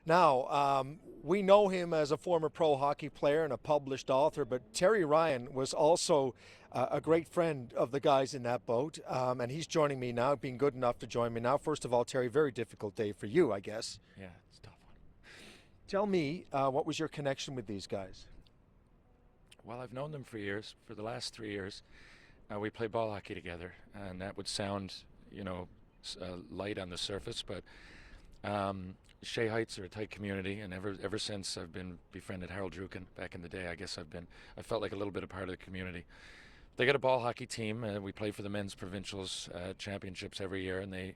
Now, we know him as a former pro hockey player and a published author, but Terry Ryan was also a great friend of the guys in that boat, and he's joining me now, being good enough to join me now. First of all, Terry, very difficult day for you, I guess. Yeah, it's a tough one. Tell me, what was your connection with these guys? Well, I've known them for years. For the last 3 years, we play ball hockey together, and that would sound, light on the surface, but Shea Heights are a tight community, and ever since I've been befriended Harold Druken back in the day, I guess I felt like a little bit a part of the community. They got a ball hockey team. We play for the men's provincials championships every year, and a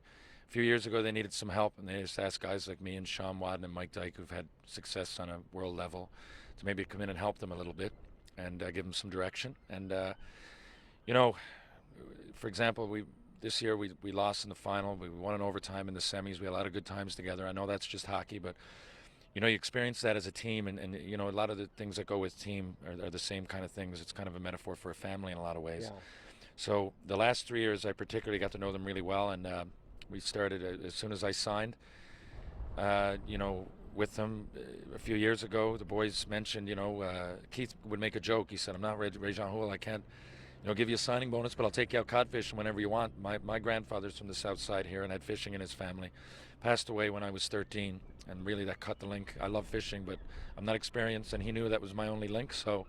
few years ago they needed some help, and they just asked guys like me and Sean Wadden and Mike Dyke, who've had success on a world level, to maybe come in and help them a little bit and give them some direction. And you know, for example, we this year we lost in the final. We won in overtime in the semis. We had a lot of good times together. I know that's just hockey, but you experience that as a team, and a lot of the things that go with team are the same kind of things. It's kind of a metaphor for a family in a lot of ways. Yeah. So the last 3 years, I particularly got to know them really well, and we started as soon as I signed. With them a few years ago, the boys mentioned, Keith would make a joke. He said, "I'm not Jean Houle. I can't, give you a signing bonus, but I'll take you out cod fishing whenever you want." My grandfather's from the south side here and had fishing in his family. Passed away when I was 13, and really that cut the link. I love fishing, but I'm not experienced, and he knew that was my only link. So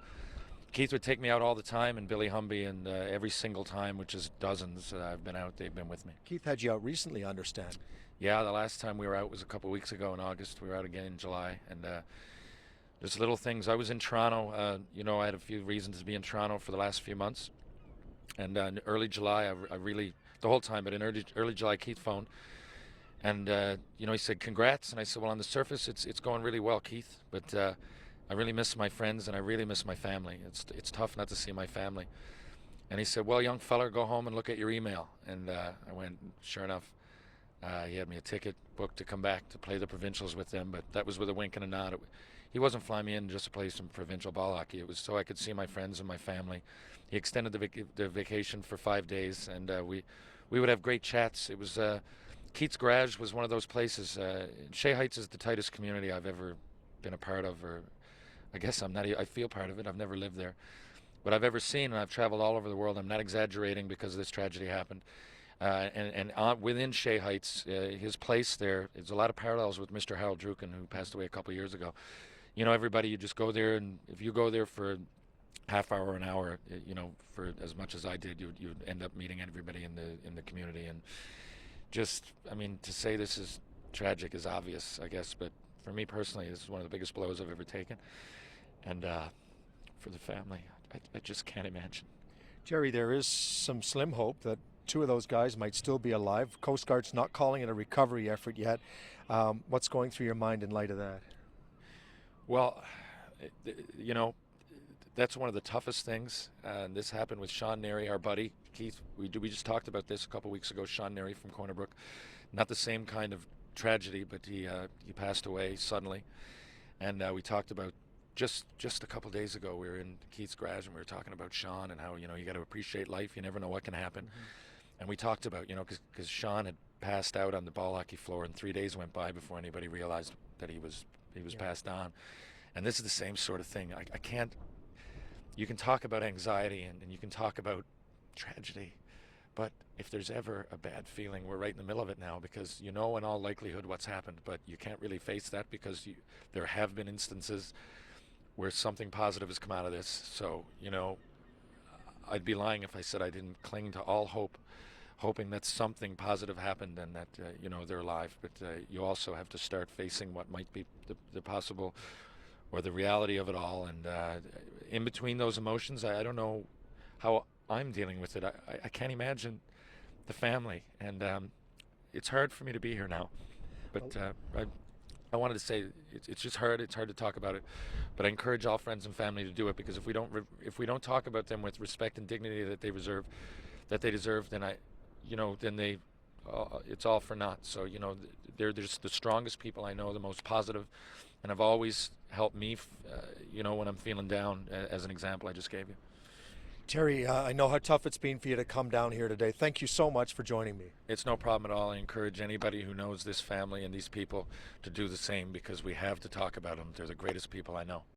Keith would take me out all the time, and Billy Humby, and every single time, which is dozens I've been out, they've been with me. Keith had you out recently, I understand. Yeah, the last time we were out was a couple of weeks ago in August. We were out again in July, and there's little things. I was in Toronto. I had a few reasons to be in Toronto for the last few months. And in early July, I really, the whole time, but in early July, Keith phoned. And, he said, "Congrats." And I said, "Well, on the surface, it's going really well, Keith. But I really miss my friends, and I really miss my family. It's tough not to see my family." And he said, "Well, young feller, go home and look at your email." And I went, sure enough, he had me a ticket booked to come back to play the provincials with them. But that was with a wink and a nod. He wasn't flying me in just to play some provincial ball hockey. It was so I could see my friends and my family. He extended the vacation for 5 days, and we would have great chats. It was Keith's Garage was one of those places. Shea Heights is the tightest community I've ever been a part of, or I guess I'm not. I feel part of it. I've never lived there, but I've ever seen, and I've traveled all over the world. I'm not exaggerating because this tragedy happened. Within Shea Heights, his place there's a lot of parallels with Mr. Harold Druken, who passed away a couple of years ago. Everybody, you just go there, and if you go there for half hour, an hour, for as much as I did, you end up meeting everybody in the community. And just, I mean, to say this is tragic is obvious, I guess, but for me personally, this is one of the biggest blows I've ever taken. And for the family, I just can't imagine. Jerry, there is some slim hope that two of those guys might still be alive. Coast Guard's not calling it a recovery effort yet. What's going through your mind in light of that? Well, you know, that's one of the toughest things. And this happened with Sean Neary, our buddy Keith. We just talked about this a couple weeks ago. Sean Neary from Corner Brook, not the same kind of tragedy, but he passed away suddenly. And we talked about just a couple days ago. We were in Keith's garage and we were talking about Sean and how you got to appreciate life. You never know what can happen. Mm-hmm. And we talked about because Sean had passed out on the ball hockey floor, and 3 days went by before anybody realized that he was passed on. And this is the same sort of thing. I can't. You can talk about anxiety and you can talk about tragedy, but if there's ever a bad feeling, we're right in the middle of it now, because in all likelihood what's happened, but you can't really face that because there have been instances where something positive has come out of this. So, I'd be lying if I said I didn't cling to all hope, hoping that something positive happened and that, they're alive. But you also have to start facing what might be the possible or the reality of it all. And in between those emotions, I don't know how I'm dealing with it. I can't imagine the family. And it's hard for me to be here now. But I wanted to say it's just hard. It's hard to talk about it, but I encourage all friends and family to do it, because if we don't talk about them with respect and dignity that they deserve, then it's all for naught. So they're just the strongest people I know, the most positive, and have always helped me. When I'm feeling down, as an example I just gave you. Terry, I know how tough it's been for you to come down here today. Thank you so much for joining me. It's no problem at all. I encourage anybody who knows this family and these people to do the same, because we have to talk about them. They're the greatest people I know.